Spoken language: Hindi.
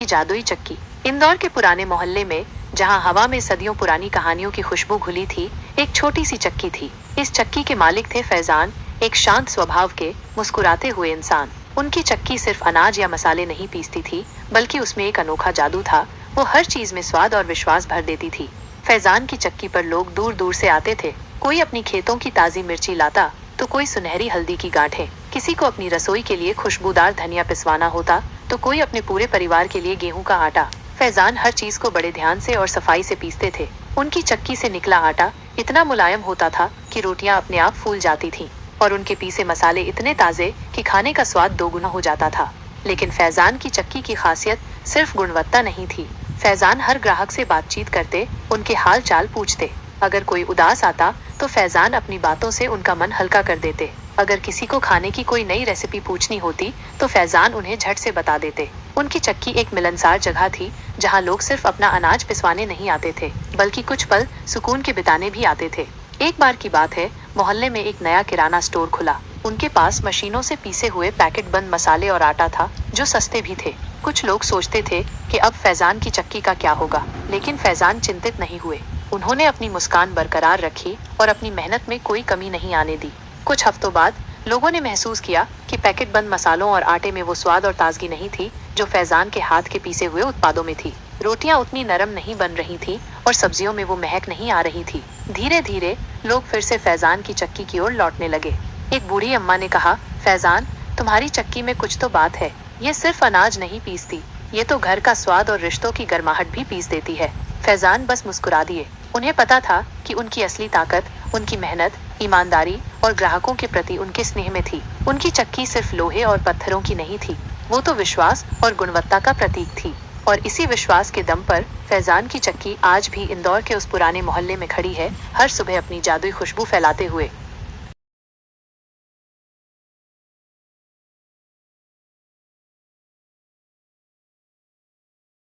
जादुई चक्की। इंदौर के पुराने मोहल्ले में, जहां हवा में सदियों पुरानी कहानियों की खुशबू घुली थी, एक छोटी सी चक्की थी। इस चक्की के मालिक थे फैजान, एक शांत स्वभाव के मुस्कुराते हुए इंसान। उनकी चक्की सिर्फ अनाज या मसाले नहीं पीसती थी, बल्कि उसमें एक अनोखा जादू था। वो हर चीज में स्वाद और विश्वास भर देती थी। फैजान की चक्की पर लोग दूर दूर से आते थे। कोई अपनी खेतों की ताजी मिर्ची लाता, तो कोई सुनहरी हल्दी की गांठें। किसी को अपनी रसोई के लिए खुशबूदार धनिया पिसवाना होता, तो कोई अपने पूरे परिवार के लिए गेहूं का आटा। फैजान हर चीज को बड़े ध्यान से और सफाई से पीसते थे। उनकी चक्की से निकला आटा इतना मुलायम होता था कि रोटियां अपने आप फूल जाती थीं, और उनके पीसे मसाले इतने ताजे कि खाने का स्वाद दोगुना हो जाता था। लेकिन फैजान की चक्की की खासियत सिर्फ गुणवत्ता नहीं थी। फैजान हर ग्राहक से बातचीत करते, उनके हाल चाल पूछते। अगर कोई उदास आता, तो फैजान अपनी बातों से उनका मन हल्का कर देते। अगर किसी को खाने की कोई नई रेसिपी पूछनी होती, तो फैजान उन्हें झट से बता देते। उनकी चक्की एक मिलनसार जगह थी, जहां लोग सिर्फ अपना अनाज पिसवाने नहीं आते थे, बल्कि कुछ पल सुकून के बिताने भी आते थे। एक बार की बात है, मोहल्ले में एक नया किराना स्टोर खुला। उनके पास मशीनों से पीसे हुए पैकेट बंद मसाले और आटा था, जो सस्ते भी थे। कुछ लोग सोचते थे कि अब फैजान की चक्की का क्या होगा, लेकिन फैजान चिंतित नहीं हुए। उन्होंने अपनी मुस्कान बरकरार रखी और अपनी मेहनत में कोई कमी नहीं आने दी। कुछ हफ्तों बाद लोगों ने महसूस किया कि पैकेट बंद मसालों और आटे में वो स्वाद और ताजगी नहीं थी, जो फैजान के हाथ के पीसे हुए उत्पादों में थी। रोटियां उतनी नरम नहीं बन रही थी, और सब्जियों में वो महक नहीं आ रही थी। धीरे धीरे लोग फिर से फैजान की चक्की की ओर लौटने लगे। एक बूढ़ी अम्मा ने कहा, फैजान, तुम्हारी चक्की में कुछ तो बात है। ये सिर्फ अनाज नहीं पीसती, ये तो घर का स्वाद और रिश्तों की गर्माहट भी पीस देती है। फैजान बस मुस्कुरा दिए। उन्हें पता था कि उनकी असली ताकत उनकी मेहनत, ईमानदारी और ग्राहकों के प्रति उनके स्नेह में थी। उनकी चक्की सिर्फ लोहे और पत्थरों की नहीं थी, वो तो विश्वास और गुणवत्ता का प्रतीक थी। और इसी विश्वास के दम पर फैजान की चक्की आज भी इंदौर के उस पुराने मोहल्ले में खड़ी है, हर सुबह अपनी जादुई खुशबू फैलाते हुए।